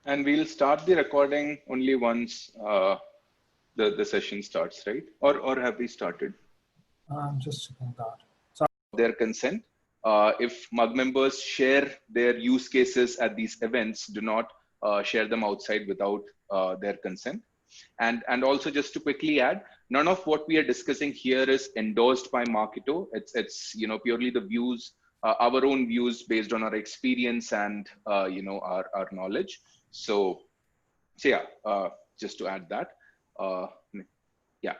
And we'll start the recording only once the session starts, right? Or have we started? I'm just checking that. Their consent. If MUG members share their use cases at these events, do not share them outside without their consent. And also just to quickly add, none of what we are discussing here is endorsed by Marketo. It's purely the views, our own views based on our experience and our knowledge. So yeah, just to add that, yeah.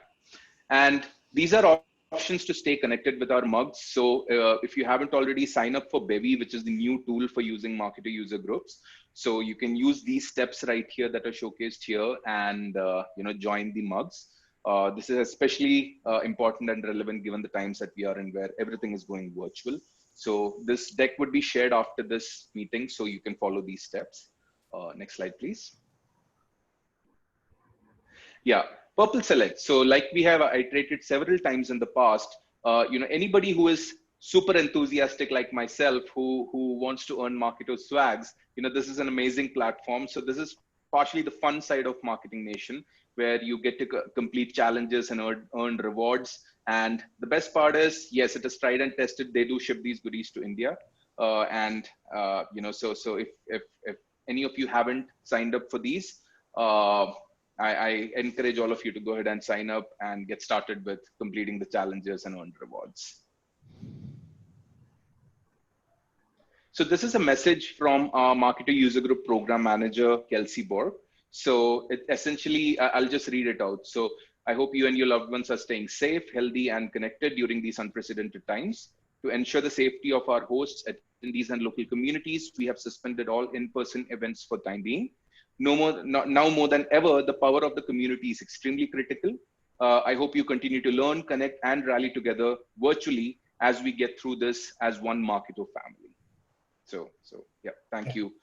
And these are options to stay connected with our mugs. So if you haven't already, sign up for Bevy, which is the new tool for using Marketo user groups. So you can use these steps right here that are showcased here and join the mugs. This is especially important and relevant given the times that we are in where everything is going virtual. So this deck would be shared after this meeting, so you can follow these steps. Next slide, please. Yeah, Purple Select. So like we have iterated several times in the past, anybody who is super enthusiastic like myself, who wants to earn Marketo swags, this is an amazing platform. So this is partially the fun side of Marketing Nation, where you get to complete challenges and earn rewards. And the best part is, yes, it is tried and tested. They do ship these goodies to India. So if any of you haven't signed up for these, I encourage all of you to go ahead and sign up and get started with completing the challenges and earn rewards. So this is a message from our Marketo User Group Program Manager, Kelsey Borg. So essentially, I'll just read it out. So I hope you and your loved ones are staying safe, healthy, and connected during these unprecedented times. To ensure the safety of our hosts, attendees, and local communities, we have suspended all in-person events for the time being. Now more than ever, the power of the community is extremely critical. I hope you continue to learn, connect, and rally together virtually as we get through this as one Marketo family. So yeah, thank you,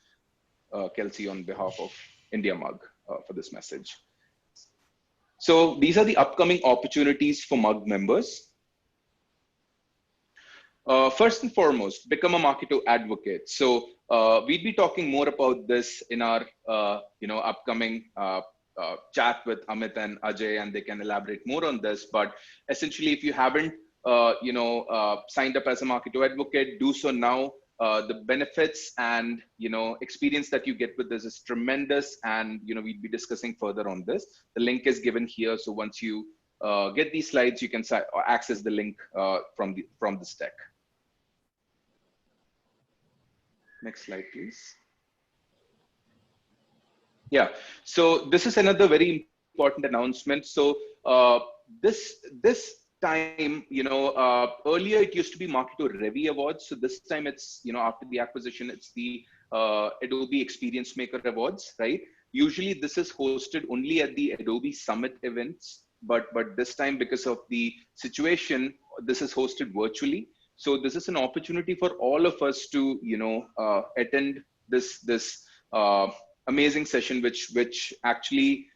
Kelsey, on behalf of India Mug for this message. So these are the upcoming opportunities for Mug members. First and foremost, become a Marketo advocate. So we'd be talking more about this in our upcoming chat with Amit and Ajay, and they can elaborate more on this. But essentially, if you haven't signed up as a Marketo advocate, do so now. The benefits and experience that you get with this is tremendous, and we'd be discussing further on this. The link is given here, so once you get these slides, you can access the link from this deck. Next slide, please. Yeah, so this is another very important announcement. So this time, earlier it used to be Marketo Revy Awards. So this time it's, after the acquisition, it's the Adobe Experience Maker Awards, right? Usually this is hosted only at the Adobe Summit events, but this time, because of the situation, this is hosted virtually. So this is an opportunity for all of us to, attend this amazing session, which actually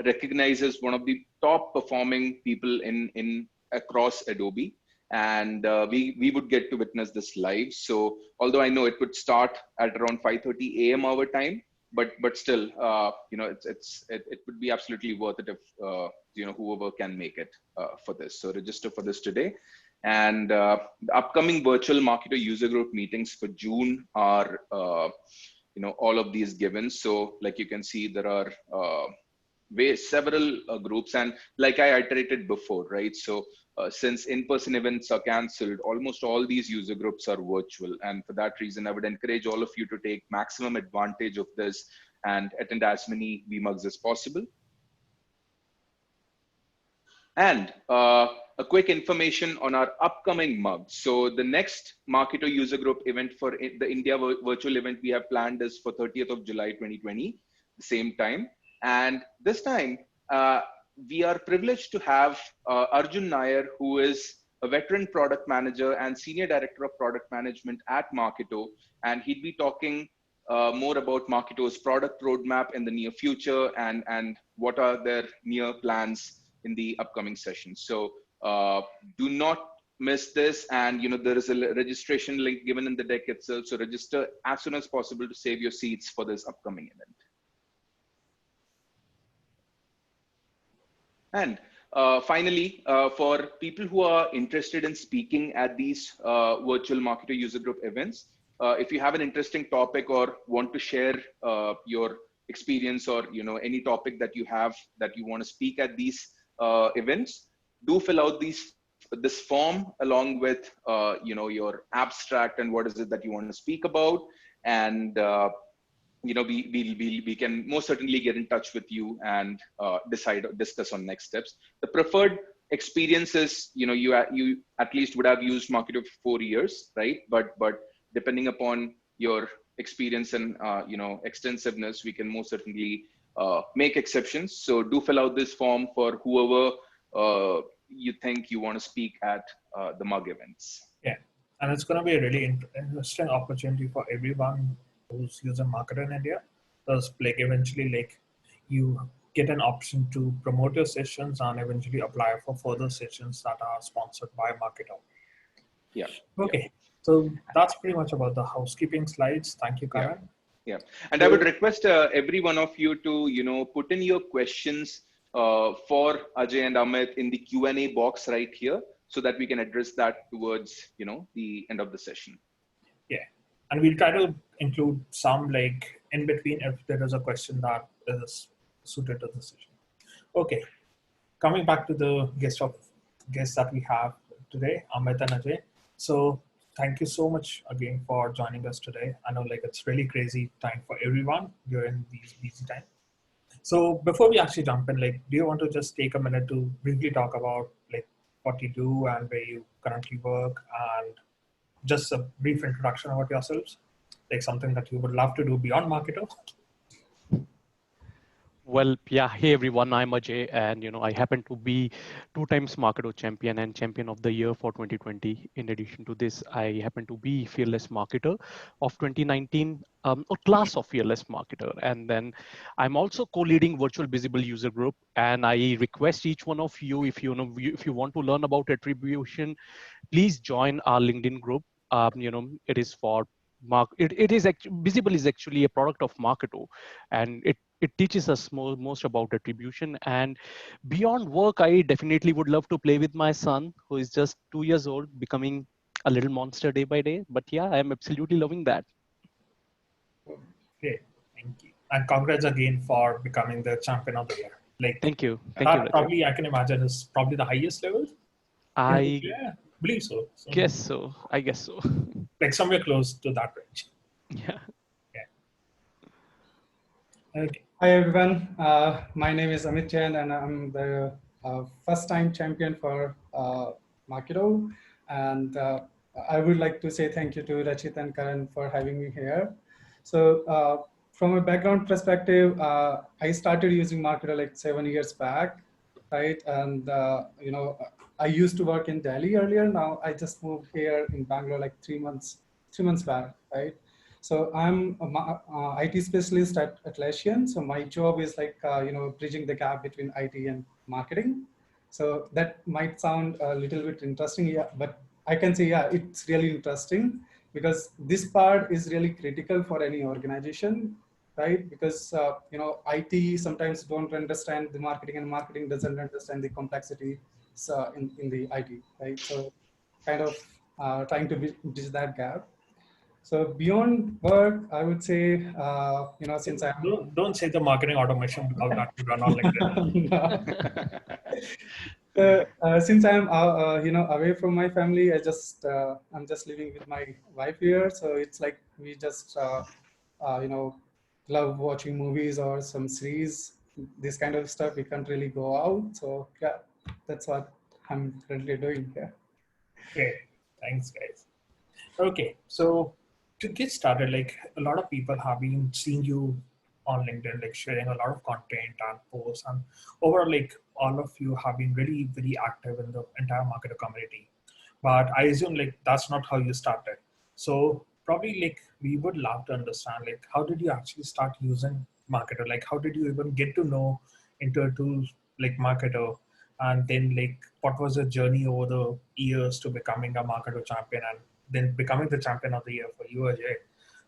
recognizes one of the top performing people in across Adobe, and we would get to witness this live. So although I know it would start at around 5:30 a.m. our time, but still, it would be absolutely worth it if whoever can make it for this. So register for this today. And the upcoming virtual Marketo user group meetings for June are all of these given. So like you can see, there are several groups, and like I iterated before, right? So since in-person events are cancelled, almost all these user groups are virtual, and for that reason, I would encourage all of you to take maximum advantage of this and attend as many VMUGs as possible. And a quick information on our upcoming mugs. So the next Marketo user group event for the India virtual event we have planned is for 30th of July 2020, the same time. And this time, we are privileged to have Arjun Nair, who is a veteran product manager and senior director of product management at Marketo. And he'd be talking more about Marketo's product roadmap in the near future and what are their near plans in the upcoming session. So do not miss this. And there is a registration link given in the deck itself. So register as soon as possible to save your seats for this upcoming event. And finally, for people who are interested in speaking at these virtual marketer user group events, if you have an interesting topic or want to share your experience, or any topic that you have that you want to speak at these events, do fill out this form along with your abstract and what is it that you want to speak about. And we can most certainly get in touch with you and discuss on next steps. The preferred experience is, you at least would have used Marketo for 4 years, right? But depending upon your experience and extensiveness, we can most certainly make exceptions. So do fill out this form for whoever you think you want to speak at the mug events. Yeah, and it's going to be a really interesting opportunity for everyone who's using Marketo in India. Because eventually you get an option to promote your sessions and eventually apply for further sessions that are sponsored by Marketo. Yeah. Okay. Yeah. So that's pretty much about the housekeeping slides. Thank you, Karan. Yeah. And I would request every one of you to, put in your questions for Ajay and Amit in the Q&A box right here, so that we can address that towards, the end of the session. Yeah. And we'll try to include some in between if there is a question that is suited to the session. Okay. Coming back to the guests that we have today, Amit and Ajay. So thank you so much again for joining us today. I know it's really crazy time for everyone during these busy times. So before we actually jump in, do you want to just take a minute to briefly talk about what you do and where you currently work, and just a brief introduction about yourselves, something that you would love to do beyond Marketo? Well, yeah. Hey, everyone. I'm Ajay, and I happen to be 2 times Marketo champion and champion of the year for 2020. In addition to this, I happen to be Fearless Marketer of 2019, or class of Fearless Marketer. And then I'm also co-leading Virtual Visible User Group. And I request each one of you, if you want to learn about attribution, please join our LinkedIn group. It is for Visible is actually a product of Marketo, and it teaches us most about attribution. And beyond work, I definitely would love to play with my son, who is just 2 years old, becoming a little monster day by day. But yeah, I'm absolutely loving that. Great, thank you, and congrats again for becoming the champion of the year. Thank you. Probably I can imagine is probably the highest level. I believe so. Guess so. I guess so. Somewhere close to that range. Yeah. Okay. Hi everyone, my name is Amit Jain and I'm the first time champion for Marketo, and I would like to say thank you to Rachit and Karan for having me here. So from a background perspective, I started using Marketo 7 years back, right? And I used to work in Delhi earlier. Now I just moved here in Bangalore 3 months back, right? So I'm a IT specialist at Atlassian. So my job is bridging the gap between IT and marketing. So that might sound a little bit interesting, yeah, but I can say, yeah, it's really interesting because this part is really critical for any organization, right? Because IT sometimes don't understand the marketing, and marketing doesn't understand the complexity in the IT, right? So kind of trying to bridge that gap. So beyond work, I would say, since I don't say the marketing automation without that to run on LinkedIn. Since I'm away from my family, I'm just living with my wife here. So it's we just love watching movies or some series, this kind of stuff. We can't really go out. So yeah, that's what I'm currently doing here. Okay, thanks guys. Okay, so to get started, a lot of people have been seeing you on LinkedIn, sharing a lot of content and posts, and overall, all of you have been really very active in the entire Marketo community. But I assume that's not how you started. So probably we would love to understand how did you actually start using Marketo? How did you even get to know into tools like Marketo? and then like what was the journey over the years to becoming a Marketo champion and then becoming the champion of the year for you, Ajay.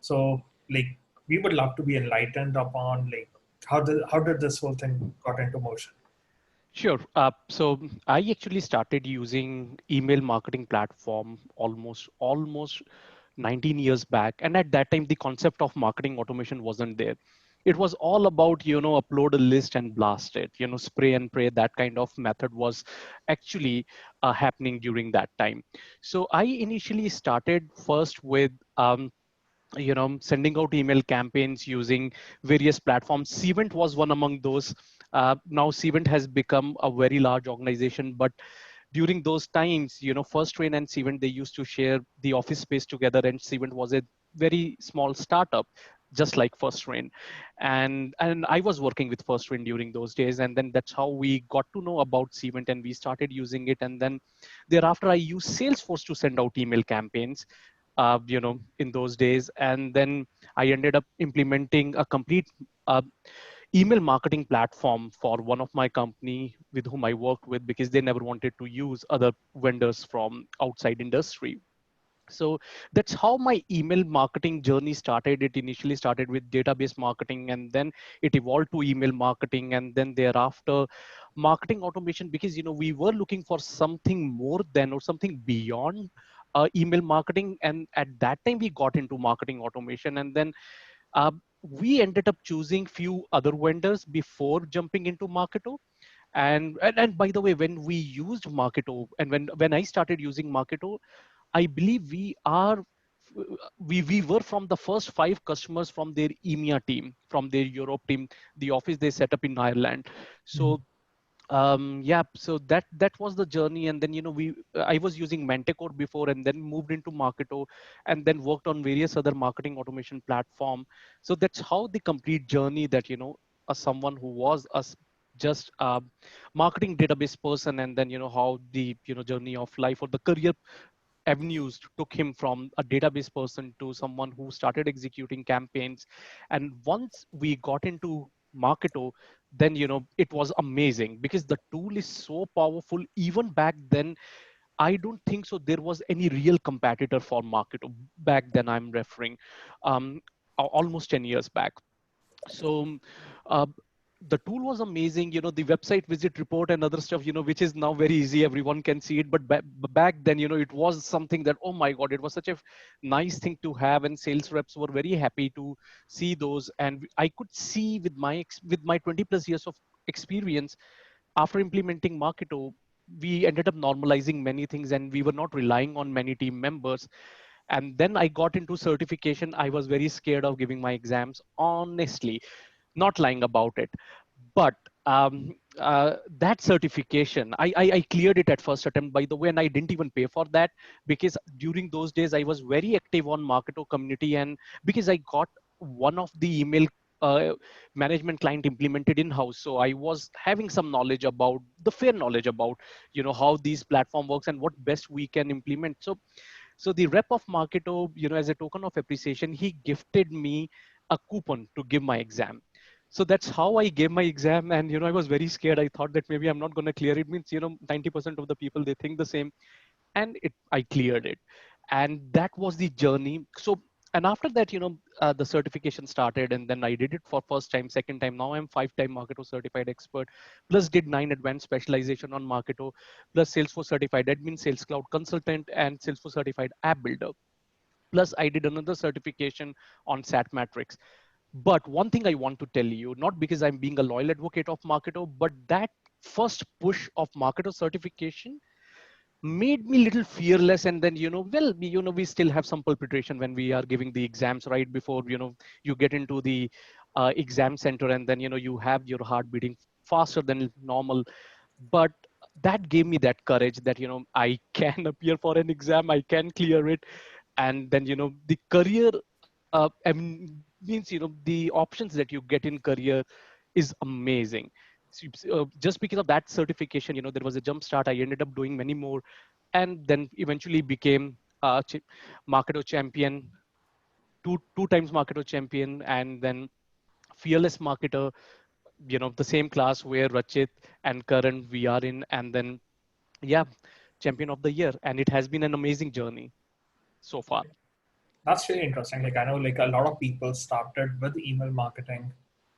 So like we would love to be enlightened upon like how did this whole thing got into motion? Sure. So I actually started using email marketing platform almost 19 years back, and at that time the concept of marketing automation wasn't there. It was all about upload a list and blast it, spray and pray. That kind of method was actually happening during that time. So I initially started first with sending out email campaigns using various platforms. Cvent was one among those. Now Cvent has become a very large organization, but during those times, First Train and Cvent, they used to share the office space together, and Cvent was a very small startup, just like First Train. And I was working with First Train during those days, and then that's how we got to know about Cvent, and we started using it. And then thereafter, I used Salesforce to send out email campaigns, in those days. And then I ended up implementing a complete email marketing platform for one of my company with whom I worked with, because they never wanted to use other vendors from outside industry. So that's how my email marketing journey started. It initially started with database marketing, and then it evolved to email marketing, and then thereafter marketing automation, because we were looking for something more than or something beyond email marketing. And at that time we got into marketing automation, and then uh, we ended up choosing few other vendors before jumping into Marketo. And by the way, when we used Marketo, and when I started using Marketo, I believe we were from the first 5 customers from their EMEA team, from their Europe team, the office they set up in Ireland. So yeah, so that was the journey. And then I was using Manticore before, and then moved into Marketo, and then worked on various other marketing automation platform. So that's how the complete journey, that as someone who was just a marketing database person, and then how the journey of life or the career avenues took him from a database person to someone who started executing campaigns. And once we got into Marketo, then it was amazing, because the tool is so powerful. Even back then, I don't think so there was any real competitor for Marketo back then. I'm referring almost 10 years back. So uh, the tool was amazing. The website visit report and other stuff, which is now very easy, everyone can see it. But back then, it was something that, oh my god, it was such a nice thing to have, and sales reps were very happy to see those. And I could see with my 20 plus years of experience, after implementing Marketo, we ended up normalizing many things, and we were not relying on many team members. And then I got into certification. I was very scared of giving my exams, honestly, not lying about it. But that certification, I cleared it at first attempt, by the way, and I didn't even pay for that, because during those days I was very active on Marketo community, and because I got one of the email management client implemented in house, so I was having some knowledge about the fair knowledge about how these platform works and what best we can implement. So the rep of Marketo, as a token of appreciation, he gifted me a coupon to give my exam. So that's how I gave my exam. And I was very scared. I thought that maybe I'm not going to clear it. Means 90% of the people, they think the same. And I cleared it. And that was the journey. So, and after that, the certification started, and then I did it for first time, second time. Now I'm 5-time Marketo certified expert, plus did 9 advanced specialization on Marketo, plus Salesforce certified admin, Sales Cloud consultant, and Salesforce certified app builder. Plus I did another certification on SAT Matrix. But one thing I want to tell you, not because I'm being a loyal advocate of Marketo, but that first push of Marketo certification made me little fearless. And then we still have some palpitation when we are giving the exams, right before you get into the exam center, and then you have your heart beating faster than normal. But that gave me that courage that I can appear for an exam, I can clear it. And then the career means the options that you get in career is amazing. Just because of that certification, there was a jump start. I ended up doing many more, and then eventually became Marketo champion, two times Marketo champion, and then fearless marketer. the same class where Rachit and Karan we are in, and then yeah, champion of the year, and it has been an amazing journey so far. That's really interesting. Like I know like a lot of people started with email marketing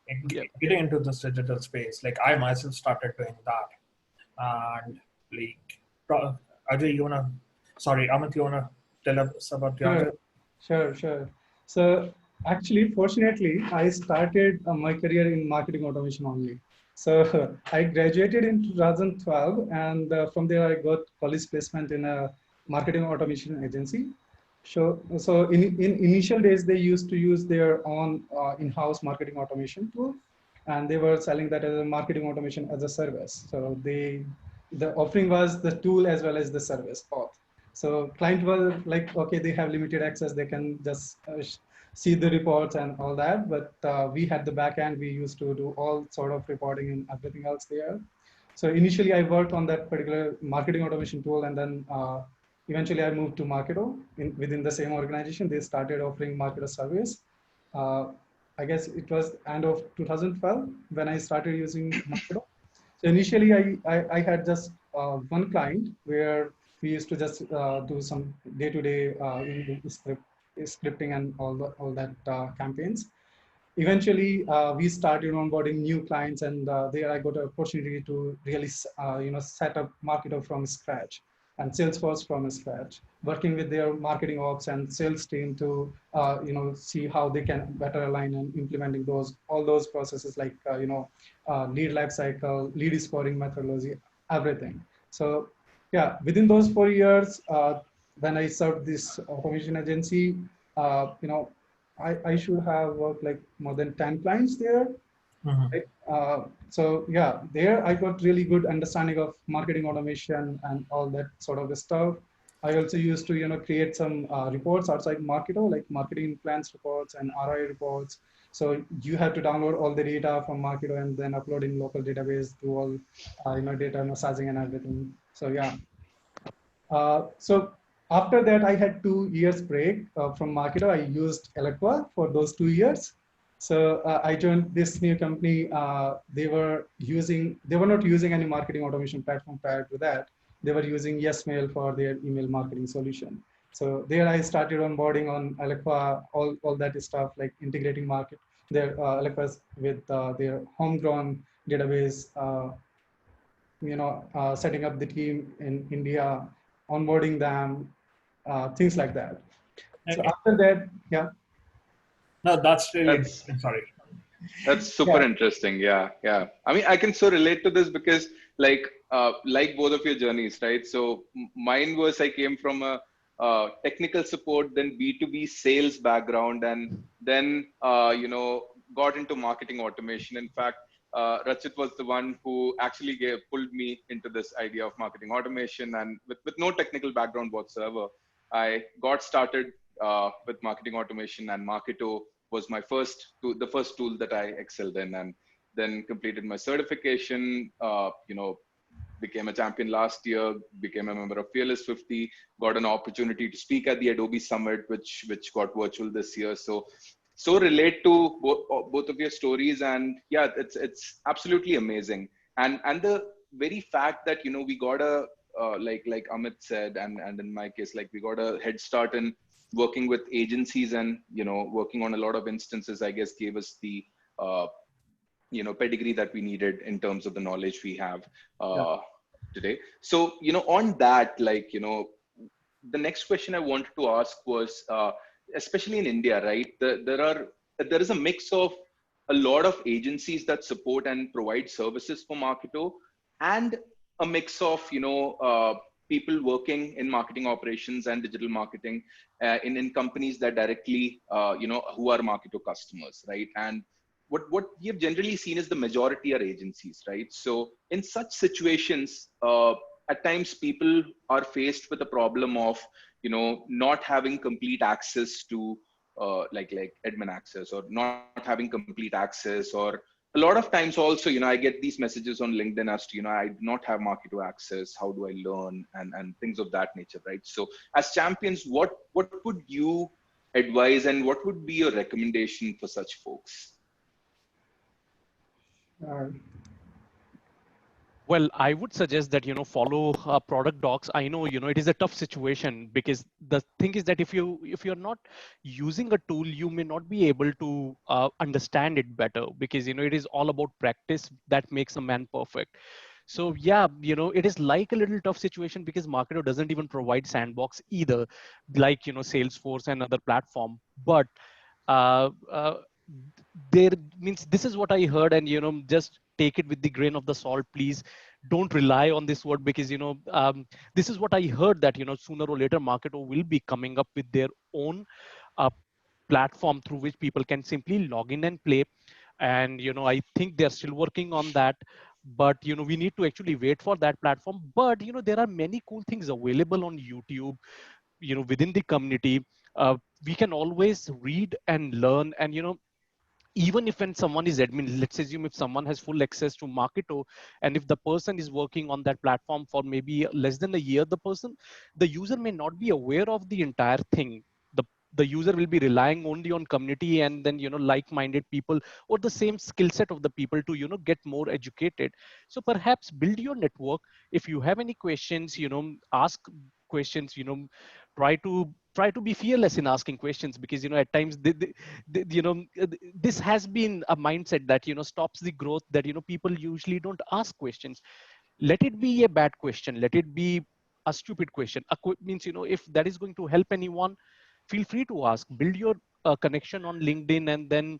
and Yeah. getting into this digital space. Like I myself started doing that. And like Ajay, Amit, you wanna tell us about your Sure. So actually, fortunately, I started my career in marketing automation only. So I graduated in 2012, and from there I got college placement in a marketing automation agency. So in initial days, they used to use their own in-house marketing automation tool, and they were selling that as a marketing automation as a service. So the offering was the tool as well as the service both. So client was like, okay, they have limited access. They can just see the reports and all that. But we had the back end. We used to do all sort of reporting and everything else there. So initially I worked on that particular marketing automation tool. And then eventually I moved to Marketo within the same organization. They started offering Marketo service. I guess it was end of 2012 when I started using Marketo. So initially, I had just one client where we used to just do some day-to-day scripting and all that campaigns. Eventually, we started onboarding new clients, and there I got an opportunity to really set up Marketo from scratch and Salesforce from scratch, working with their marketing ops and sales team to see how they can better align and implementing all those processes like lead lifecycle, lead scoring methodology, everything. So yeah, within those 4 years, when I served this automation agency, I should have worked like more than 10 clients there. Right? So yeah, there I got really good understanding of marketing automation and all that sort of stuff. I also used to create some reports outside Marketo, like marketing plans reports and ROI reports. So you have to download all the data from Marketo and then upload in local database, do all data massaging and everything. So yeah. So after that, I had 2 years break from Marketo. I used Eloqua for those 2 years. So I joined this new company. They were not using any marketing automation platform prior to that. They were using YesMail for their email marketing solution. So there I started onboarding on Eloqua, all that stuff like integrating their Eloqua with their homegrown database, setting up the team in India, onboarding them, things like that. So Okay. after that, yeah. No, that's really That's sorry. That's super interesting. Yeah. I mean, I can so relate to this because like both of your journeys, right? So mine was I came from a technical support, then B2B sales background, and then got into marketing automation. In fact, Rachit was the one who actually pulled me into this idea of marketing automation, and with no technical background whatsoever, I got started with marketing automation, and Marketo was my the first tool that I excelled in, and then completed my certification. Became a champion last year, became a member of Fearless 50, got an opportunity to speak at the Adobe Summit, which got virtual this year. So relate to both of your stories, and yeah, it's absolutely amazing. And the very fact that we got a like Amit said, and in my case, like we got a head start in working with agencies and working on a lot of instances, I guess gave us the pedigree that we needed in terms of the knowledge we have today. So on that, the next question I wanted to ask was especially in India, right? There is a mix of a lot of agencies that support and provide services for Marketo, and a mix of people working in marketing operations and digital marketing in companies that directly who are Marketo customers, right? And what we have generally seen is the majority are agencies, right? So in such situations, at times people are faced with the problem of not having complete access to like admin access, or not having complete access, or a lot of times also I get these messages on LinkedIn as to I do not have Marketo access, how do I learn, and things of that nature, right? So as champions, what would you advise, and what would be your recommendation for such folks? Uh, Well, I would suggest that, follow product docs. I know, it is a tough situation because the thing is that if you're not using a tool, you may not be able to understand it better because, it is all about practice that makes a man perfect. So yeah, it is like a little tough situation because Marketo doesn't even provide sandbox either, like, Salesforce and other platform. But uh, uh, there means this is what I heard, and just take it with the grain of the salt, please. Don't rely on this word because this is what I heard, that sooner or later Marketo will be coming up with their own uh, platform through which people can simply log in and play. And I think they're still working on that, but we need to actually wait for that platform. But there are many cool things available on YouTube, within the community. We can always read and learn, and even if when someone is admin, let's assume if someone has full access to Marketo, and if the person is working on that platform for maybe less than a year, the user may not be aware of the entire thing. The user will be relying only on community, and then like-minded people, or the same skill set of the people to get more educated. So perhaps build your network. If you have any questions, ask questions. Try to be fearless in asking questions, because at times this has been a mindset that stops the growth, that people usually don't ask questions. Let it be a bad question, let it be a stupid question. Means if that is going to help anyone, feel free to ask. Build your connection on LinkedIn, and then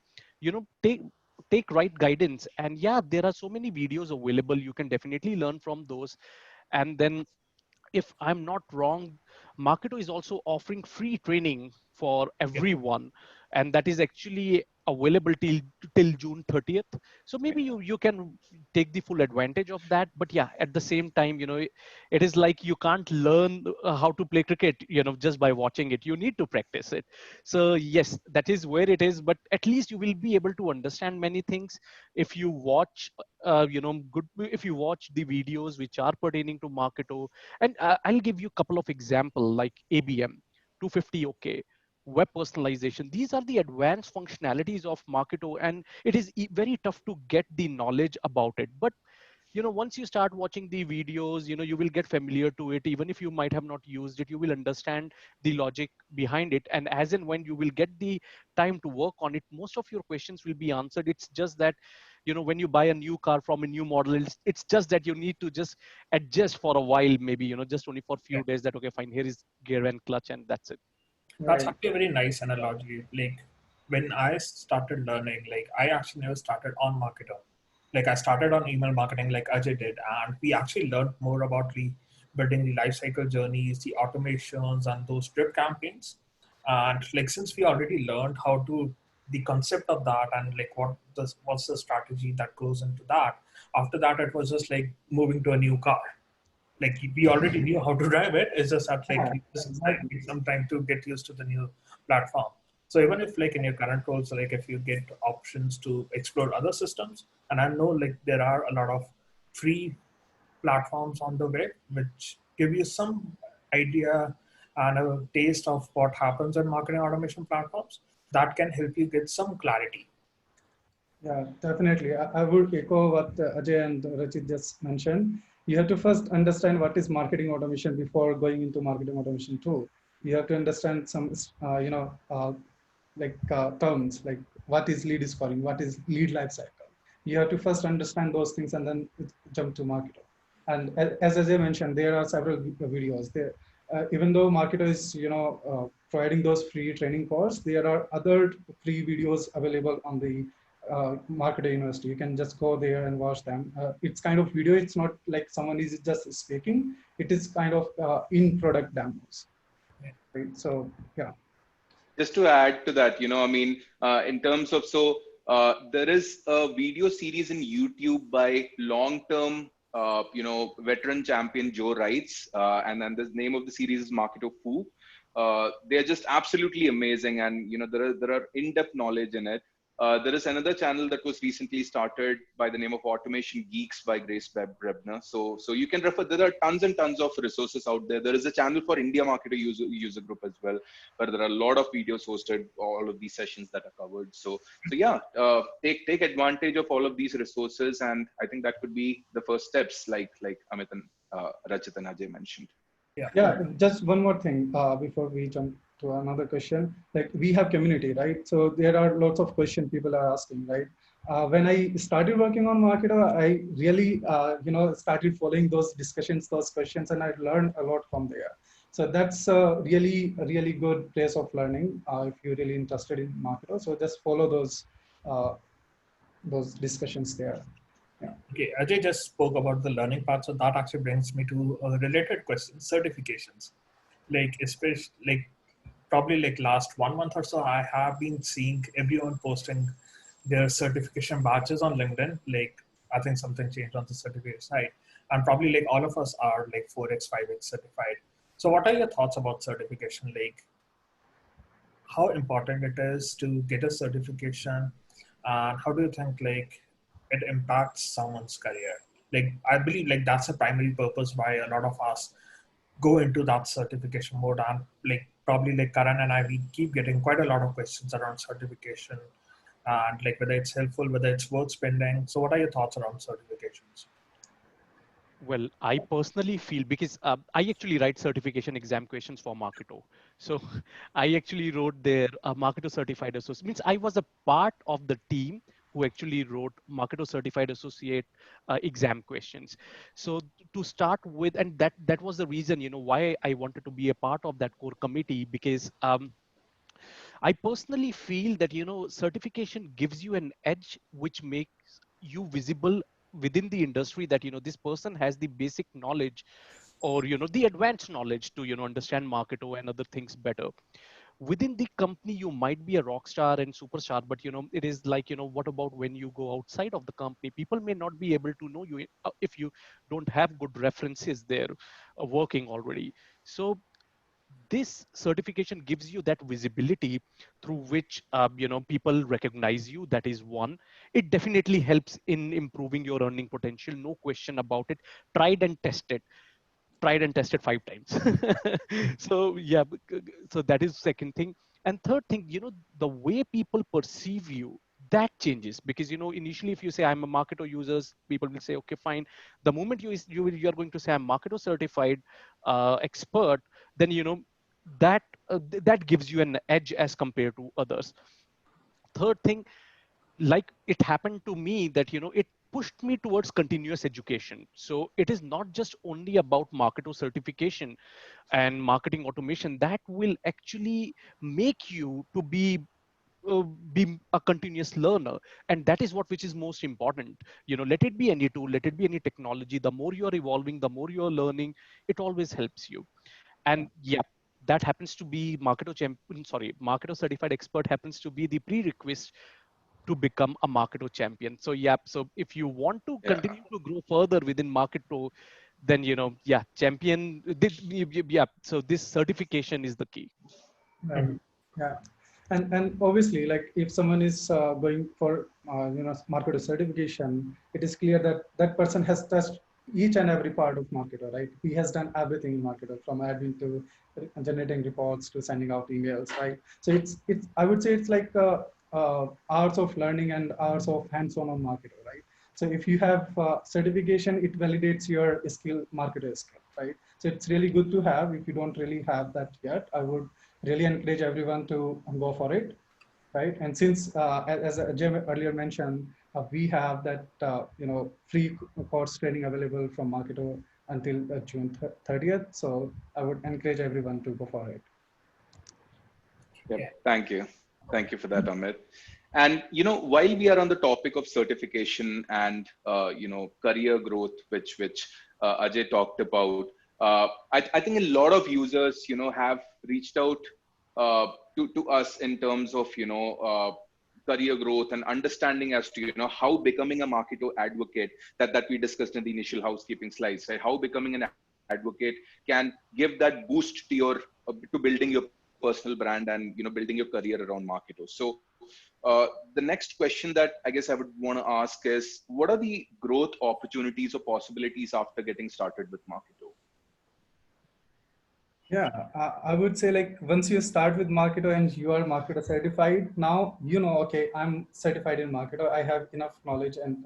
take right guidance. And yeah, there are so many videos available, you can definitely learn from those. And then, if I'm not wrong, Marketo is also offering free training for Yeah. everyone, and that is actually available till June 30th. So maybe you can take the full advantage of that. But yeah, at the same time, it is like you can't learn how to play cricket, just by watching it. You need to practice it. So yes, that is where it is. But at least you will be able to understand many things if you watch, if you watch the videos which are pertaining to Marketo. And I'll give you a couple of examples like ABM, 250 OK, web personalization. These are the advanced functionalities of Marketo, and it is very tough to get the knowledge about it. But once you start watching the videos, you will get familiar to it. Even if you might have not used it, you will understand the logic behind it. And as and when you will get the time to work on it, most of your questions will be answered. It's just that when you buy a new car from a new model, it's just that you need to just adjust for a while, maybe just only for a Yeah. few days, that okay, fine, here is gear and clutch, and that's it. That's right. actually a very nice analogy. Like when I started learning, like I actually never started on Marketer. Like I started on email marketing like Ajay did, and we actually learned more about building the lifecycle journeys, the automations, and those drip campaigns. And like since we already learned how to the concept of that, and like what's the strategy that goes into that, after that it was just like moving to a new car. Like we already knew how to drive it. It's just that like Yeah, we just like exactly. need some time to get used to the new platform. So even if like in your current roles, like if you get options to explore other systems, and I know like there are a lot of free platforms on the web which give you some idea and a taste of what happens in marketing automation platforms, that can help you get some clarity. Yeah, definitely. I would echo what Ajay and Rachit just mentioned. You have to first understand what is marketing automation before going into marketing automation too. You have to understand some, terms like what is lead scoring, what is lead lifecycle. You have to first understand those things and then jump to marketing. And as Ajay mentioned, there are several videos there. Even though Marketo is, providing those free training courses, there are other free videos available on the Marketer University. You can just go there and watch them. It's kind of video. It's not like someone is just speaking. It is kind of in product demos. Right? So yeah. Just to add to that, I mean, in terms of, there is a video series in YouTube by long-term, veteran champion Joe Wrights, and then the name of the series is Marketo Fu. They're just absolutely amazing, and there are in-depth knowledge in it. There is another channel that was recently started by the name of Automation Geeks by Grace Brebner. So you can refer. There are tons and tons of resources out there. There is a channel for India Marketer user group as well, where there are a lot of videos hosted. All of these sessions that are covered. So yeah, take advantage of all of these resources, and I think that could be the first steps, like Amit and Rachit and Ajay mentioned. Yeah, just one more thing before we jump to another question. Like, we have community, right? So there are lots of questions people are asking, right? When I started working on Marketo, I really started following those discussions, those questions, and I learned a lot from there. So that's a really good place of learning if you're really interested in Marketo. So just follow those discussions there. Yeah. Okay, Ajay just spoke about the learning part, so that actually brings me to a related question: certifications. Like, especially like probably like last 1 month or so, I have been seeing everyone posting their certification badges on LinkedIn. Like, I think something changed on the certificate side, and probably like all of us are like 4x, 5x certified. So, what are your thoughts about certification? Like, how important it is to get a certification, and how do you think like it impacts someone's career? Like, I believe like that's a primary purpose why a lot of us go into that certification mode. And like probably like Karan and I, we keep getting quite a lot of questions around certification, and like whether it's helpful, whether it's worth spending. So what are your thoughts around certifications? Well, I personally feel, because I actually write certification exam questions for Marketo. So I actually wrote their Marketo Certified Associate. Means I was a part of the team who actually wrote Marketo Certified Associate exam questions. So to start with, and that was the reason, why I wanted to be a part of that core committee, because I personally feel that, certification gives you an edge which makes you visible within the industry, that, this person has the basic knowledge, or, the advanced knowledge to, understand Marketo and other things better. Within the company, you might be a rock star and superstar, but, it is like, what about when you go outside of the company? People may not be able to know you if you don't have good references there working already. So this certification gives you that visibility through which people recognize you. That is one. It definitely helps in improving your earning potential, no question about it. Tried and tested 5 times. So yeah, so that is second thing. And third thing, the way people perceive you, that changes, because initially if you say I'm a Marketo user, people will say okay, fine. The moment you are going to say I'm Marketo certified expert, then that gives you an edge as compared to others. Third thing, like it happened to me, that it pushed me towards continuous education. So it is not just only about Marketo certification and marketing automation. That will actually make you to be a continuous learner, and that is which is most important. Let it be any tool, let it be any technology, the more you are evolving, the more you are learning, it always helps you. And yeah, that happens to be Marketo certified expert happens to be the prerequisite to become a Marketo champion. So yeah, so if you want to continue to grow further within Marketo, then champion. Yeah, so this certification is the key. Right. Yeah. And obviously, like if someone is going for Marketo certification, it is clear that that person has touched each and every part of Marketo, right? He has done everything in Marketo, from admin to generating reports to sending out emails, right? So it's I would say it's like hours of learning and hours of hands-on on Marketo, right? So if you have certification, it validates your skill, Marketo skill, right? So it's really good to have. If you don't really have that yet, I would really encourage everyone to go for it, right? And since, as Jim earlier mentioned, we have that free course training available from Marketo until June 30th. So I would encourage everyone to go for it. Yep. Thank you for that, Amit. And while we are on the topic of certification and career growth, which Ajay talked about, I think a lot of users have reached out to us in terms of career growth and understanding as to how becoming a Marketo advocate, that we discussed in the initial housekeeping slides, right? How becoming an advocate can give that boost to your to building your personal brand and building your career around Marketo. So the next question that I guess I would want to ask is, what are the growth opportunities or possibilities after getting started with Marketo? Yeah, I would say like once you start with Marketo and you are Marketo certified, now you know, okay, I'm certified in Marketo. I have enough knowledge and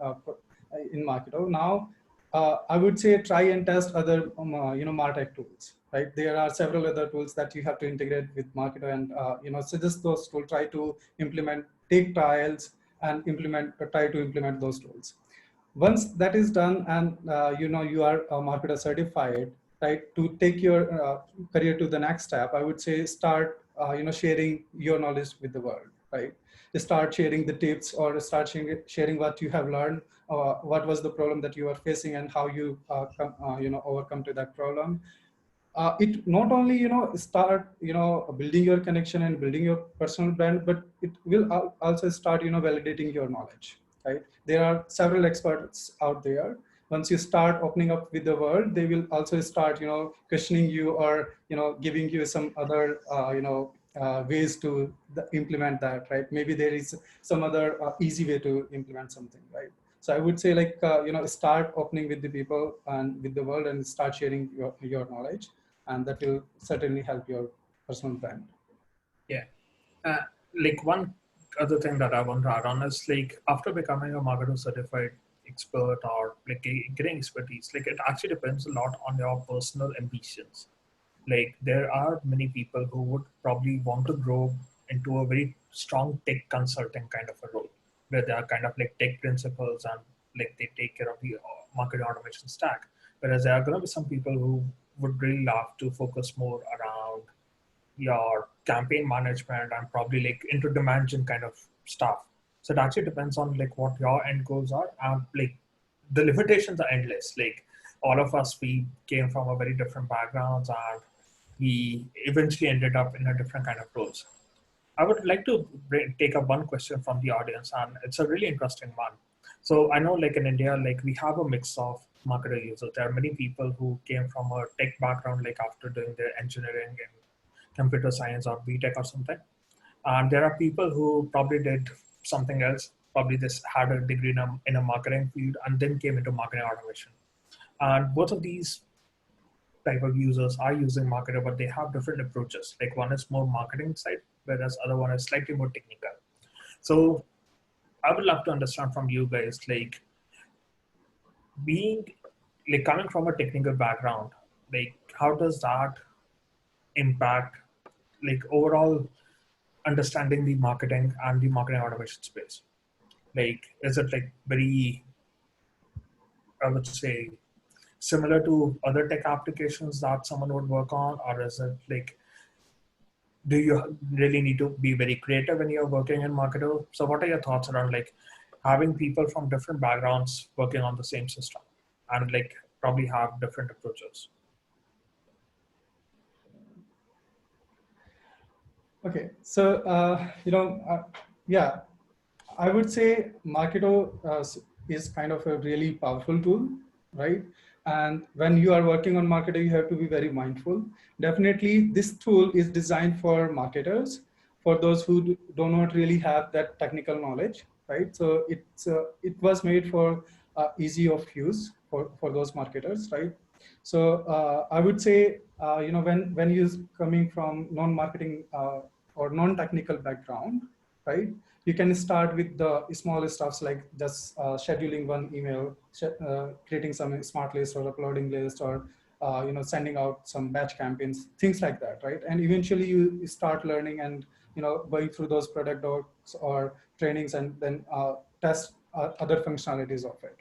in Marketo. Now, I would say try and test other MarTech tools, right? There are several other tools that you have to integrate with Marketo, and suggest those tools. Try to implement, take trials, and try to implement those tools. Once that is done, and you are Marketer certified, right, to take your career to the next step, I would say start sharing your knowledge with the world, right? Start sharing the tips, or start sharing what you have learned, what was the problem that you are facing, and how you overcome to that problem. It not only start building your connection and building your personal brand, but it will also start validating your knowledge, right? There are several experts out there. Once you start opening up with the world, they will also start questioning you, or giving you some other ways to implement that, right? Maybe there is some other easy way to implement something, right? So I would say like start opening with the people and with the world, and start sharing your knowledge, and that will certainly help your personal brand. Yeah. Like one other thing that I want to add on is like after becoming a Marketo certified expert, or like getting expertise, like it actually depends a lot on your personal ambitions. Like there are many people who would probably want to grow into a very strong tech consulting kind of a role, where they are kind of like tech principals and like they take care of the marketing automation stack. Whereas there are going to be some people who would really love to focus more around your campaign management and probably like into demand gen kind of stuff. So it actually depends on like what your end goals are, and like the limitations are endless. Like all of us, we came from a very different backgrounds, and we eventually ended up in a different kind of roles. I would like to take up one question from the audience, and it's a really interesting one. So I know like in India, like we have a mix of marketer users. There are many people who came from a tech background, like after doing their engineering and computer science or BTech or something. And there are people who probably did something else, probably this had a degree in a marketing field and then came into marketing automation. And both of these type of users are using Marketo, but they have different approaches. Like one is more marketing side, whereas other one is slightly more technical. So I would love to understand from you guys, like being like coming from a technical background, like how does that impact like overall understanding the marketing and the marketing automation space? Like, is it like very, I would say, similar to other tech applications that someone would work on, or is it like, do you really need to be very creative when you're working in Marketo? So what are your thoughts around like having people from different backgrounds working on the same system and like probably have different approaches? Okay, so yeah, I would say Marketo is kind of a really powerful tool, right? And when you are working on Marketo, you have to be very mindful. Definitely, this tool is designed for marketers, for those who do not really have that technical knowledge, right? So it was made for easy of use for those marketers, right? So I would say, when you're coming from non-marketing or non-technical background, right? You can start with the small stuffs like just scheduling one email, creating some smart list or uploading list, or sending out some batch campaigns, things like that, right? And eventually you start learning and going through those product docs or trainings, and then test other functionalities of it,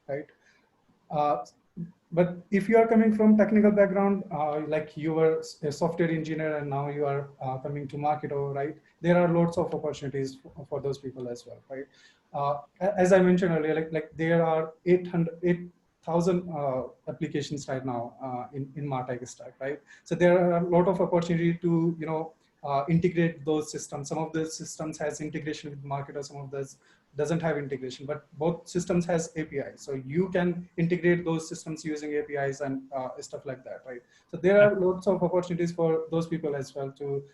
right? But if you are coming from technical background, like you were a software engineer and now you are coming to Marketo, right? There are lots of opportunities for those people as well, right? As I mentioned earlier, like there are 8,000 applications right now in MarTech stack, right? So there are a lot of opportunity to integrate those systems. Some of the systems has integration with Marketo, some of those doesn't have integration, but both systems has APIs. So you can integrate those systems using APIs and stuff like that, right? So there are lots of opportunities for those people as well to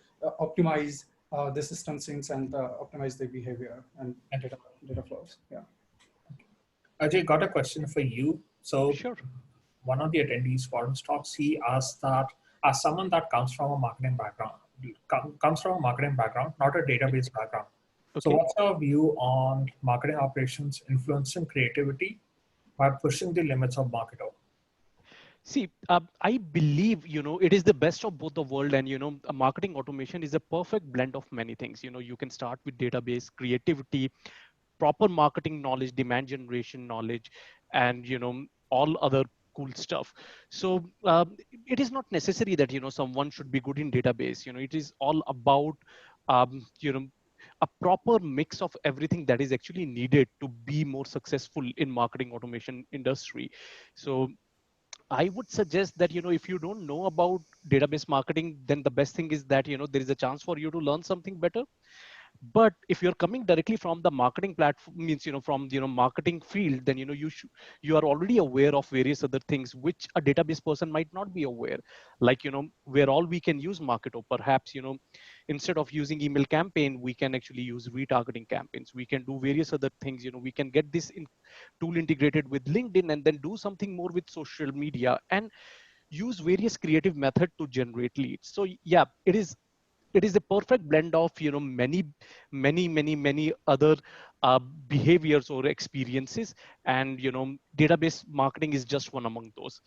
optimize the system syncs and optimize the behavior and data flows. Yeah. Ajay, got a question for you. So Sure. one of the attendees forum talks, he asked that as someone that comes from a marketing background, not a database background. So Okay. what's your view on marketing operations influencing creativity by pushing the limits of Marketo? See, I believe, it is the best of both the world. And, marketing automation is a perfect blend of many things. You can start with database, creativity, proper marketing knowledge, demand generation knowledge, and, all other cool stuff. So it is not necessary that, someone should be good in database. It is all about, a proper mix of everything that is actually needed to be more successful in marketing automation industry. So I would suggest that, if you don't know about database marketing, then the best thing is that, there is a chance for you to learn something better. But if you're coming directly from the marketing platform, means, from, marketing field, then, you are already aware of various other things, which a database person might not be aware. Like, where all we can use Marketo, perhaps, instead of using email campaign, we can actually use retargeting campaigns. We can do various other things. We can get this tool integrated with LinkedIn and then do something more with social media and use various creative method to generate leads. So yeah, it is a perfect blend of many other behaviors or experiences, and database marketing is just one among those.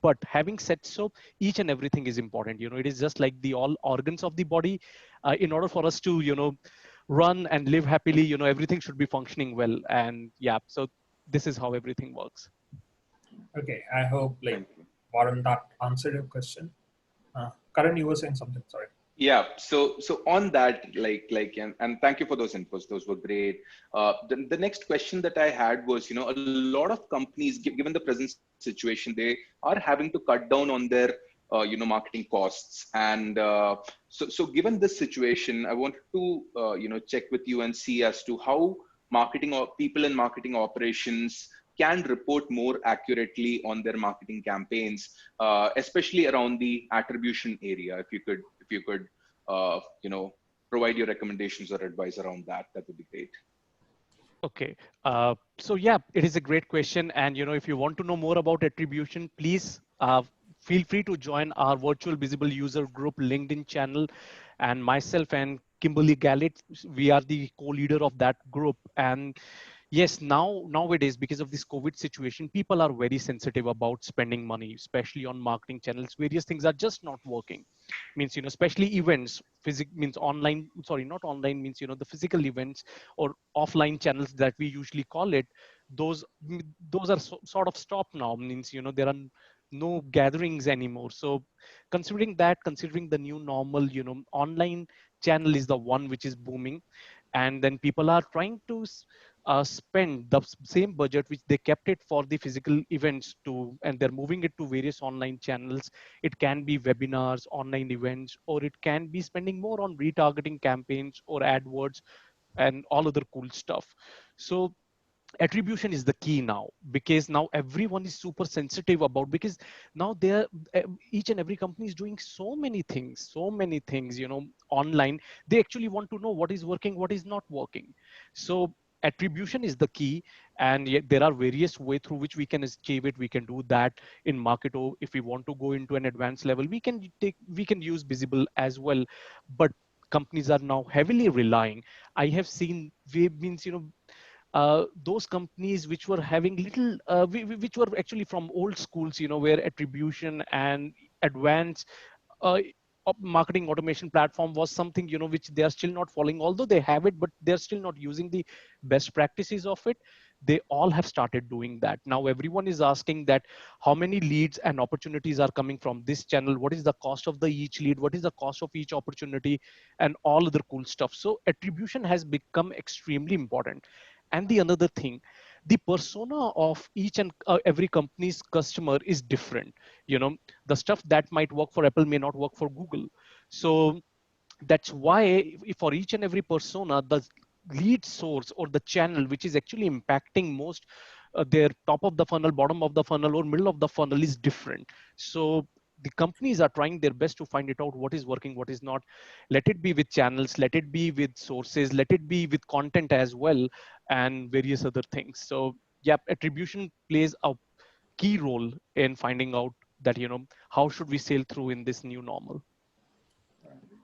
But having said so, each and everything is important. It is just like the all organs of the body. In order for us to run and live happily, everything should be functioning well. And yeah, so this is how everything works. Okay, I hope Thank you. Warren, that answered your question. Karan, you were saying something, sorry. Yeah, so on that, and thank you for those infos, those were great. The next question that I had was, a lot of companies, given the present situation, they are having to cut down on their marketing costs. And so given this situation, I wanted to check with you and see as to how marketing or people in marketing operations can report more accurately on their marketing campaigns, especially around the attribution area. If you could provide your recommendations or advice around that, that would be great. Okay. So yeah, it is a great question. And if you want to know more about attribution, please feel free to join our virtual visible user group LinkedIn channel. And myself and Kimberly Gallet, we are the co-leader of that group. And yes, nowadays, because of this COVID situation, people are very sensitive about spending money, especially on marketing channels. Various things are just not working. Means, especially events, means online, sorry, not online, means, the physical events or offline channels that we usually call it, those are sort of stopped now. Means, there are no gatherings anymore. So considering the new normal, online channel is the one which is booming. And then people are trying to spend the same budget which they kept it for the physical events to, and they're moving it to various online channels. It can be webinars, online events, or it can be spending more on retargeting campaigns or AdWords and all other cool stuff. So attribution is the key now, because now everyone is super sensitive about, because now they're each and every company is doing so many things online. They actually want to know what is working, what is not working. So attribution is the key, and yet there are various ways through which we can achieve it. We can do that in Marketo. If we want to go into an advanced level, we can use Visible as well. But companies are now heavily relying. I have seen means those companies which were having little which were actually from old schools, where attribution and advanced marketing automation platform was something, which they are still not following, although they have it, but they're still not using the best practices of it. They all have started doing that. Now everyone is asking that how many leads and opportunities are coming from this channel, what is the cost of the each lead, what is the cost of each opportunity, and all other cool stuff. So attribution has become extremely important. And the another thing, the persona of each and every company's customer is different. The stuff that might work for Apple may not work for Google. So that's why for each and every persona, the lead source or the channel which is actually impacting most their top of the funnel, bottom of the funnel, or middle of the funnel is different. So the companies are trying their best to find it out what is working, what is not. Let it be with channels, let it be with sources, let it be with content as well, and various other things. So yeah, attribution plays a key role in finding out that, how should we sail through in this new normal.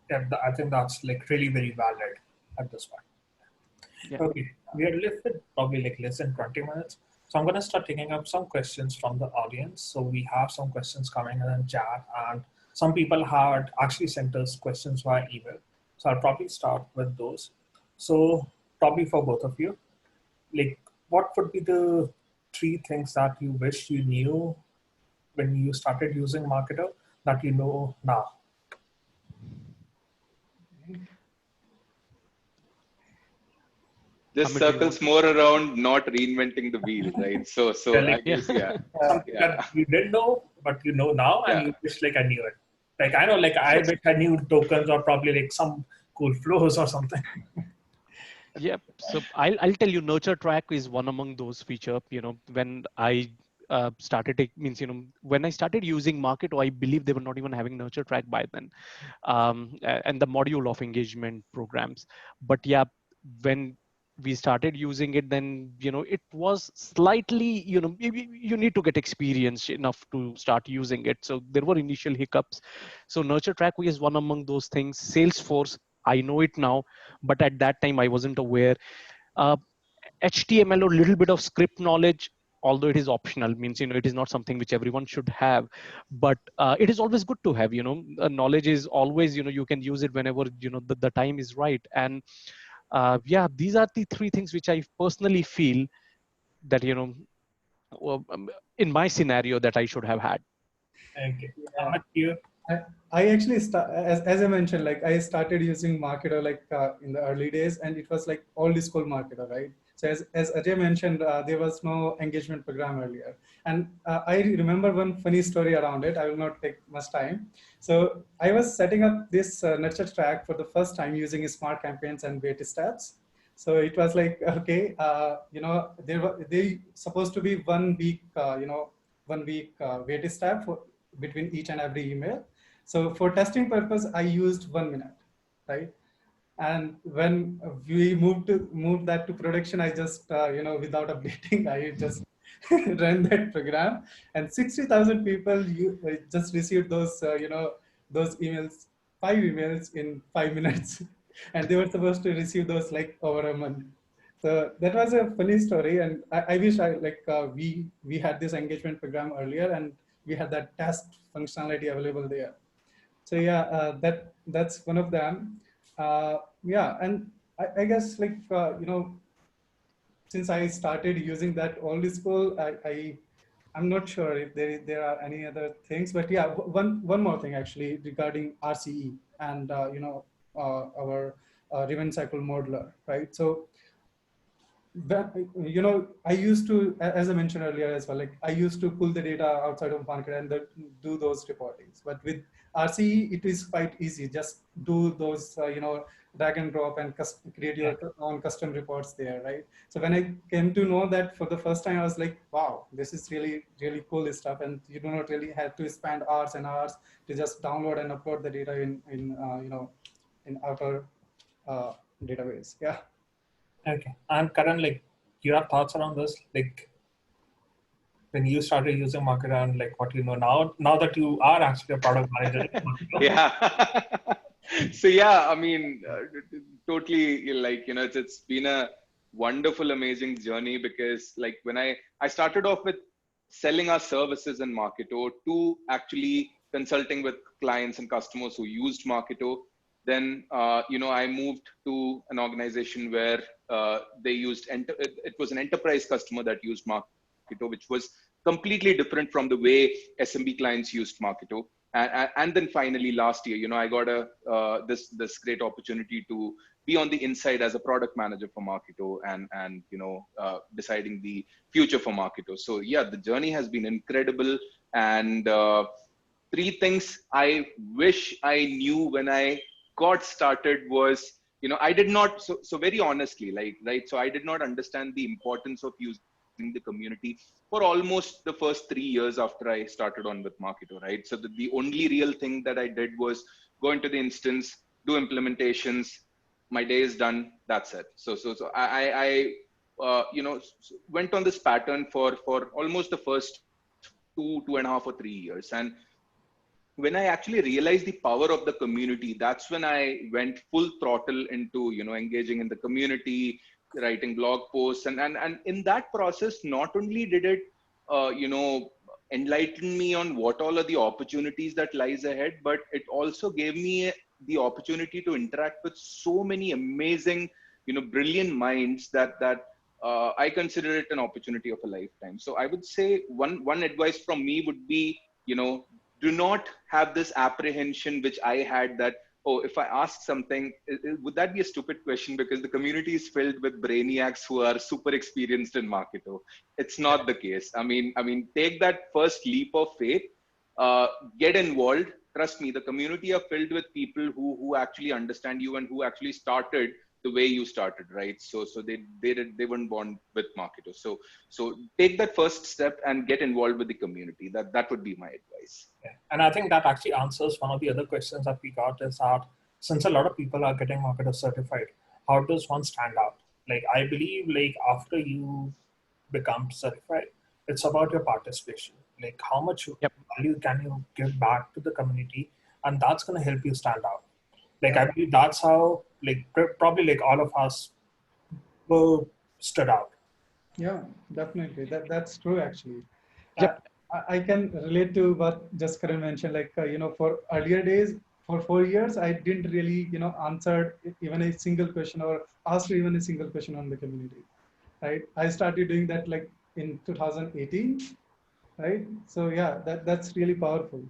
Yeah, I think that's like really very valid at this point. Yeah. Okay, we are left with probably like less than 20 minutes. So I'm going to start taking up some questions from the audience. So we have some questions coming in chat, and some people had actually sent us questions via email. So I'll probably start with those. So probably for both of you, like what would be the 3 things that you wish you knew when you started using Marketer that you know now? This circles more around not reinventing the wheel, right? So I guess, Something that you didn't know, but you know now, and you wish like I knew it. Like I know, like I wish I knew tokens or probably like some cool flows or something. Yeah, so I'll tell you, Nurture Track is one among those feature. When I started, it means, when I started using Marketo, I believe they were not even having Nurture Track by then, and the module of engagement programs. But yeah, when we started using it, then it was slightly, you need to get experience enough to start using it. So there were initial hiccups. So Nurture Track is one among those things. Salesforce, I know it now, but at that time I wasn't aware. HTML or little bit of script knowledge, although it is optional, means it is not something which everyone should have, but it is always good to have. Knowledge is always, you can use it whenever the time is right. And yeah, these are the 3 things which I personally feel that in my scenario that I should have had. Okay. I actually as I mentioned, like I started using Marketer like in the early days, and it was like old school Marketer, right? So as Ajay mentioned, there was no engagement program earlier, and I remember one funny story around it. I will not take much time. So I was setting up this Nurture Track for the first time using Smart Campaigns and Weight Stats. So it was like, okay, they supposed to be 1 week, 1 week weight stat for between each and every email. So for testing purpose, I used 1 minute, right? And when we moved that to production, I just without updating, I just ran that program, and 60,000 people just received those those emails, 5 emails in 5 minutes, and they were supposed to receive those like over a month. So that was a funny story, and I wish we had this engagement program earlier, and we had that test functionality available there. So yeah, that's one of them. Yeah, and I guess like since I started using that old school, I'm not sure if there are any other things, but yeah, one more thing actually regarding RCE and our event cycle modeler, right? So that, I used to, as I mentioned earlier as well, like I used to pull the data outside of Marketer and do those reportings. But with RCE, it is quite easy. Just do those, drag and drop and create your own custom reports there, right? So when I came to know that for the first time, I was like, wow, this is really, really cool stuff. And you do not really have to spend hours and hours to just download and upload the data in outer database. Yeah. Okay. And Karan, like, you have thoughts around this? Like, when you started using Marketer and like what you know now that you are actually a product manager. Yeah. So yeah, I mean, totally like, it's been a wonderful, amazing journey, because like when I started off with selling our services in Marketo to actually consulting with clients and customers who used Marketo. Then, I moved to an organization where they used, it was an enterprise customer that used Marketo, which was completely different from the way SMB clients used Marketo. And then finally last year, I got this great opportunity to be on the inside as a product manager for Marketo and deciding the future for Marketo. So yeah, the journey has been incredible. And 3 things I wish I knew when I got started was, I did not, so very honestly, right? So I did not understand the importance of using the community for almost the first 3 years after I started on with Marketo, right? So the only real thing that I did was go into the instance, do implementations. My day is done. That's it. So I went on this pattern for almost the first 2.5 or 3 years. And when I actually realized the power of the community, that's when I went full throttle into, engaging in the community, writing blog posts. And in that process, not only did it, enlighten me on what all are the opportunities that lies ahead, but it also gave me the opportunity to interact with so many amazing, brilliant minds that I consider it an opportunity of a lifetime. So I would say one advice from me would be, do not have this apprehension which I had that, oh, if I ask something, would that be a stupid question because the community is filled with brainiacs who are super experienced in Marketo. It's not the case. I mean, take that first leap of faith, get involved. Trust me, the community are filled with people who actually understand you and who actually started the way you started, right? So they weren't born with Marketo. So take that first step and get involved with the community. That would be my advice. Yeah. And I think that actually answers one of the other questions that we got is that since a lot of people are getting Marketo certified, how does one stand out? Like, I believe like after you become certified, it's about your participation. Like how much value can you give back to the community? And that's going to help you stand out. Like, I believe that's how, like, probably like all of us were stood out. Yeah, definitely. That's true, actually. Yep. I can relate to what just Karan mentioned, like, for earlier days, for 4 years, I didn't really, answer even a single question or asked even a single question on the community, right? I started doing that like in 2018, right? So yeah, that's really powerful.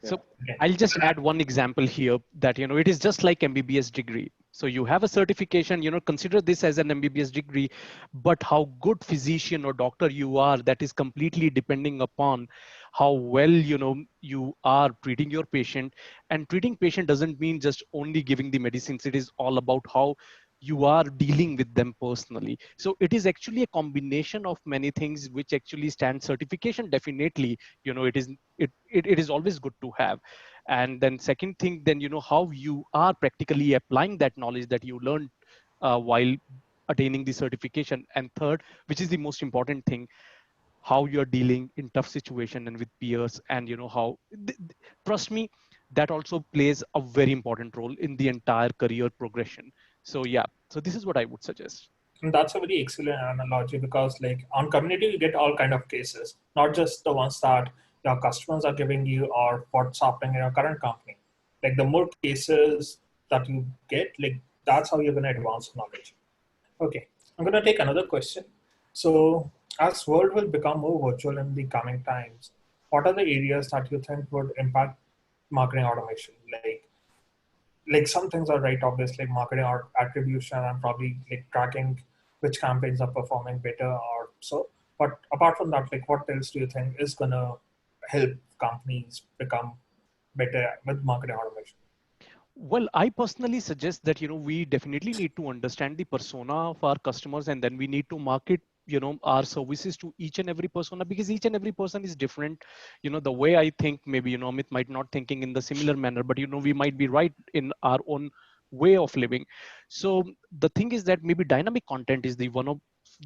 So I'll just add one example here that, it is just like MBBS degree. So you have a certification, consider this as an MBBS degree, but how good physician or doctor you are, that is completely depending upon how well, you are treating your patient. And treating patient doesn't mean just only giving the medicines. It is all about how you are dealing with them personally. So it is actually a combination of many things which actually stand certification. Definitely, it is always good to have. And then second thing, then, how you are practically applying that knowledge that you learned while attaining the certification. And third, which is the most important thing, how you're dealing in tough situation and with peers, and how trust me, that also plays a very important role in the entire career progression. So so this is what I would suggest. And that's a very excellent analogy because like on community, you get all kind of cases, not just the ones that your customers are giving you or what's happening in your current company. Like the more cases that you get, like that's how you're going to advance knowledge. Okay, I'm going to take another question. So as world will become more virtual in the coming times, what are the areas that you think would impact marketing automation? Like some things are right obvious, like marketing or attribution and probably like tracking which campaigns are performing better or so. But apart from that, like what else do you think is gonna help companies become better with marketing automation? Well, I personally suggest that, we definitely need to understand the persona of our customers, and then we need to market, our services to each and every persona, because each and every person is different. The way I think, maybe, Amit might not thinking in the similar manner, but, we might be right in our own way of living. So the thing is that maybe dynamic content is the one of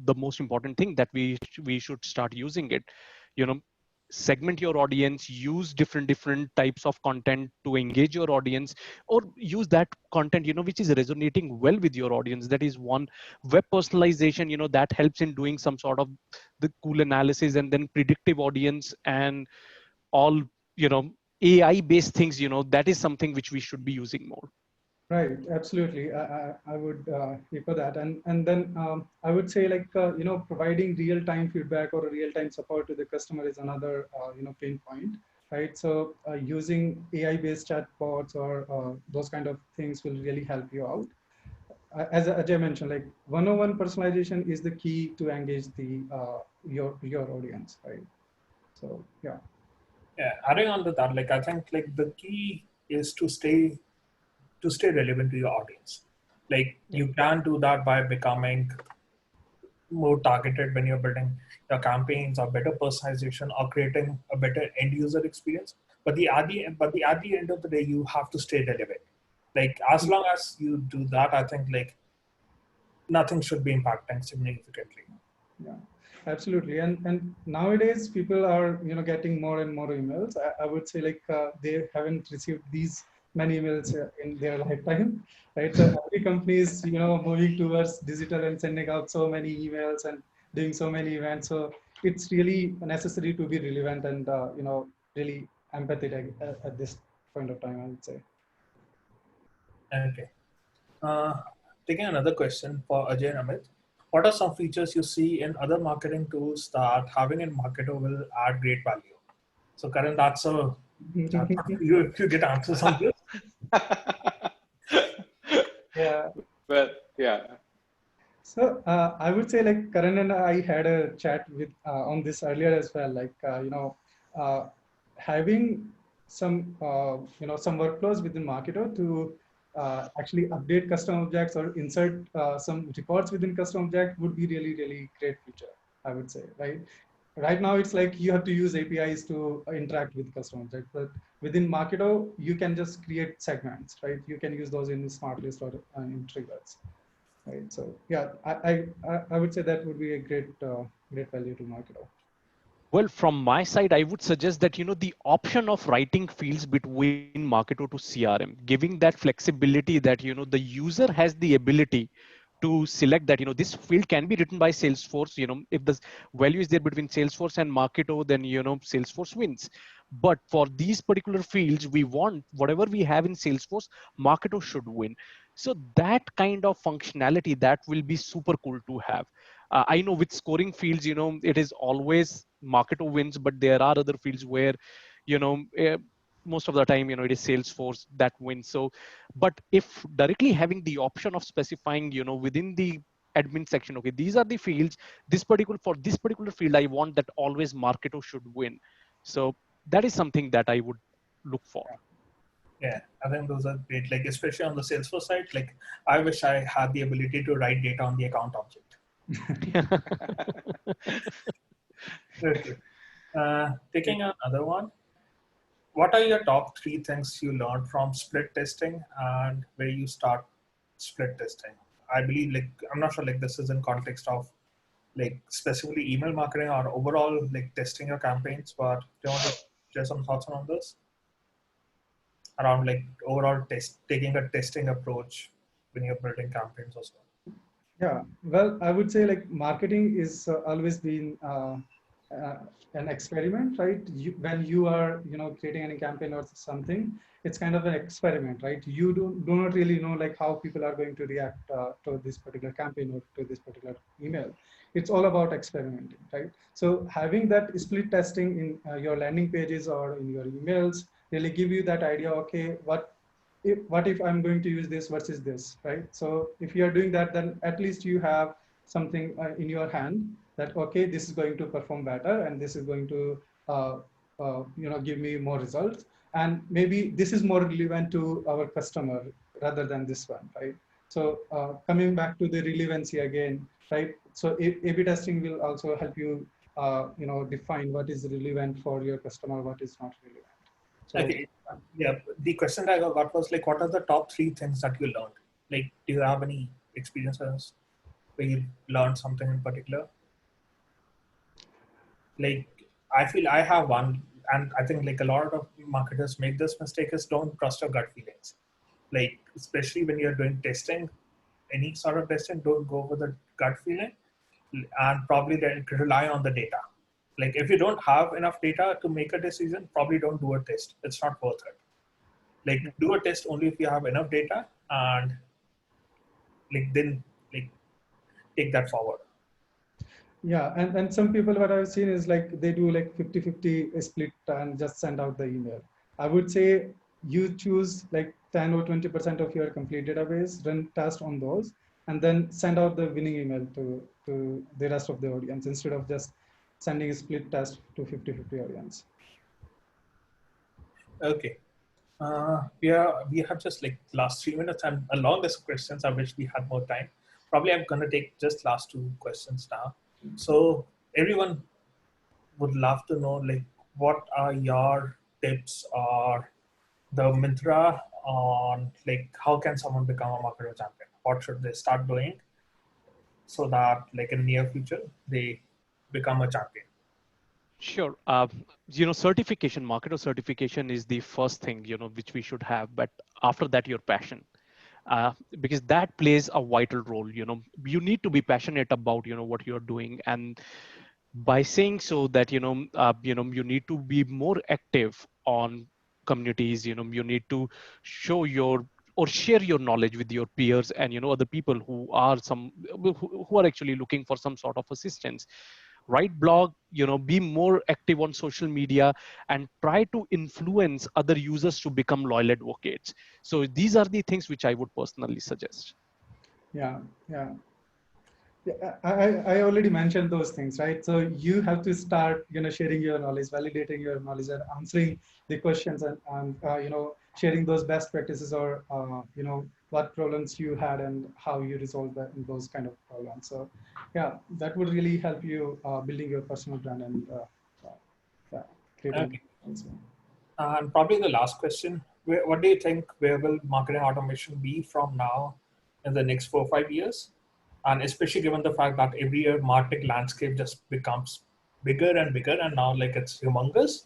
the most important thing that we should start using it. Segment your audience, use different types of content to engage your audience, or use that content, which is resonating well with your audience. That is one. Web personalization, that helps in doing some sort of the cool analysis, and then predictive audience and all, AI based things, that is something which we should be using more. Right, absolutely. I would echo that, and then I would say like providing real time feedback or real time support to the customer is another pain point, right? So using AI based chatbots or those kind of things will really help you out. As Ajay mentioned, like one-on-one personalization is the key to engage the your audience, right? So yeah. Yeah, adding on to that, like I think like the key is to stay relevant to your audience. Like you can do that by becoming more targeted when you're building your campaigns, or better personalization, or creating a better end user experience. But at the end of the day, you have to stay relevant. Like as long as you do that, I think like nothing should be impacting significantly. Yeah, absolutely. And nowadays people are, getting more and more emails. I would say like they haven't received these many emails in their lifetime, right? So every company is, moving towards digital and sending out so many emails and doing so many events. So it's really necessary to be relevant and, really empathetic at this point of time, I would say. Okay. Taking another question for Ajay and Amit. What are some features you see in other marketing tools that having in Marketo will add great value? So Karan, you get answers on this. Yeah. Well, yeah. So I would say like Karan and I had a chat with on this earlier as well. Like having some some workflows within Marketo to actually update custom objects or insert some records within custom object would be really great feature, I would say, right? Right now it's like you have to use APIs to interact with custom objects, but within Marketo you can just create segments, right? You can use those in smart list or in triggers. Right. So yeah, I would say that would be a great value to Marketo. Well, from my side, I would suggest that, the option of writing fields between Marketo to CRM, giving that flexibility that, the user has the ability to select that, this field can be written by Salesforce. If the value is there between Salesforce and Marketo, then, Salesforce wins. But for these particular fields, we want whatever we have in Salesforce, Marketo should win. So that kind of functionality, that will be super cool to have. I know with scoring fields, it is always Marketo wins, but there are other fields where, you know, uh, most of the time, it is Salesforce that wins. So, but if directly having the option of specifying, within the admin section, okay, these are the fields, for this particular field, I want that always Marketo should win. So that is something that I would look for. Yeah, I think those are great. Like especially on the Salesforce side, like I wish I had the ability to write data on the account object. Okay. Taking another one. What are your top 3 things you learned from split testing and where you start split testing? I believe like, I'm not sure like this is in context of like specifically email marketing or overall like testing your campaigns, but do you want to share some thoughts on this? Around like overall taking a testing approach when you're building campaigns or so. Yeah, well, I would say like marketing is always been an experiment, right? When you are, creating any campaign or something, it's kind of an experiment, right? You do not really know like how people are going to react to this particular campaign or to this particular email. It's all about experimenting, right? So having that split testing in your landing pages or in your emails really give you that idea, okay, what if I'm going to use this versus this, right? So if you are doing that, then at least you have something in your hand that, okay, this is going to perform better and this is going to, give me more results. And maybe this is more relevant to our customer rather than this one, right? So coming back to the relevancy again, right? So A/B testing will also help you, define what is relevant for your customer, what is not relevant. So, okay. Yeah. The question that I got was like, what are the top 3 things that you learned? Like, do you have any experiences where you learned something in particular? Like, I feel I have one, and I think like a lot of marketers make this mistake is don't trust your gut feelings. Like, especially when you're doing testing, any sort of testing, don't go with the gut feeling and probably then rely on the data. Like if you don't have enough data to make a decision, probably don't do a test. It's not worth it. Like do a test only if you have enough data and like then like take that forward. Yeah, and some people what I've seen is like they do like 50-50 split and just send out the email. I would say you choose like 10 or 20% of your complete database, run test on those, and then send out the winning email to the rest of the audience instead of just sending a split test to 50-50 audience. Okay. We have just like last 3 minutes and along these questions, I wish we had more time. probably I'm going to take just last two questions now. So everyone would love to know, like, what are your tips or the mantra on, like, how can someone become a Marketo champion? What should they start doing so that, like, in near future, they become a champion? Sure. Certification, Marketo certification is the first thing, which we should have. But after that, your passion. Because that plays a vital role. You need to be passionate about what you're doing, and by saying so that you need to be more active on communities. You need to show your or share your knowledge with your peers and other people who are who are actually looking for some sort of assistance. Write blog, be more active on social media, and try to influence other users to become loyal advocates. So these are the things which I would personally suggest. Yeah, yeah. Yeah, I already mentioned those things, right? So you have to start, sharing your knowledge, validating your knowledge, and answering the questions, and sharing those best practices, or what problems you had and how you resolved those kind of problems. So yeah, that would really help you building your personal brand and creating. Okay. And probably the last question, what do you think, where will marketing automation be from now in the next 4 or 5 years? And especially given the fact that every year marketing landscape just becomes bigger and bigger, and now like it's humongous.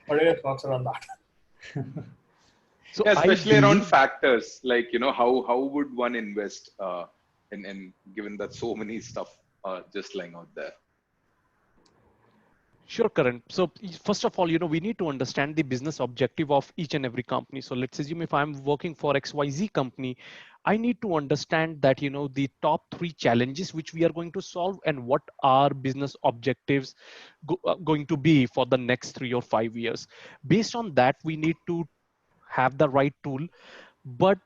What are your thoughts around that? So yeah, especially around factors like how would one invest in given that so many stuff are just lying out there. Sure, Karan. So first of all, we need to understand the business objective of each and every company. So let's assume if I'm working for XYZ company, I need to understand that, the top 3 challenges which we are going to solve and what our business objectives going to be for the next 3 or 5 years. Based on that, we need to have the right tool. But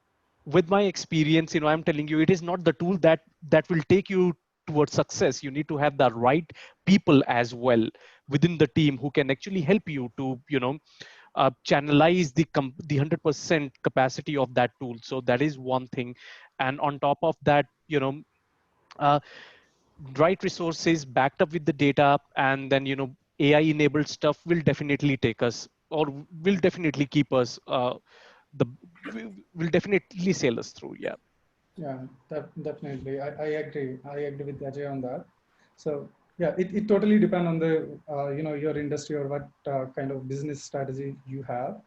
with my experience, I'm telling you, it is not the tool that will take you towards success. You need to have the right people as well within the team who can actually help you to channelize the 100% capacity of that tool. So that is one thing. And on top of that, right resources backed up with the data, and then AI enabled stuff will definitely take us, or will definitely keep us will definitely sail us through. Yeah, definitely. I agree. I agree with Ajay on that. So yeah, it totally depends on the your industry or what kind of business strategy you have,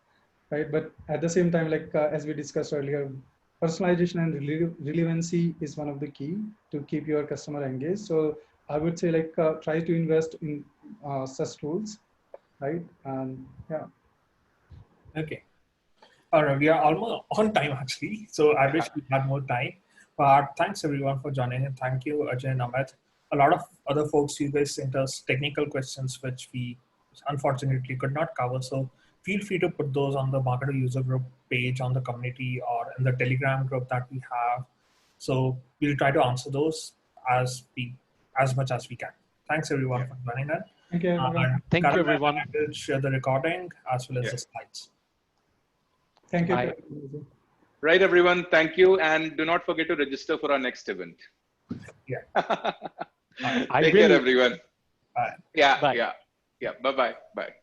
right? But at the same time, like as we discussed earlier, personalization and relevancy is one of the key to keep your customer engaged. So I would say, like, try to invest in such tools, right? And yeah. Okay. All right, we are almost on time actually, so I wish we had more time. But thanks everyone for joining in. Thank you, Ajay and Amit. A lot of other folks, you guys sent us technical questions which we unfortunately could not cover. So feel free to put those on the Marketo user group page on the community or in the Telegram group that we have. So we'll try to answer those as much as we can. Thanks everyone for joining in. Thank you, everyone. Thank you, everyone. I will share the recording as well as the slides. Thank you. Bye. Right, everyone. Thank you. And do not forget to register for our next event. Yeah. Take care, everyone. Bye. Yeah. Bye. Yeah. Yeah. Bye-bye. Bye.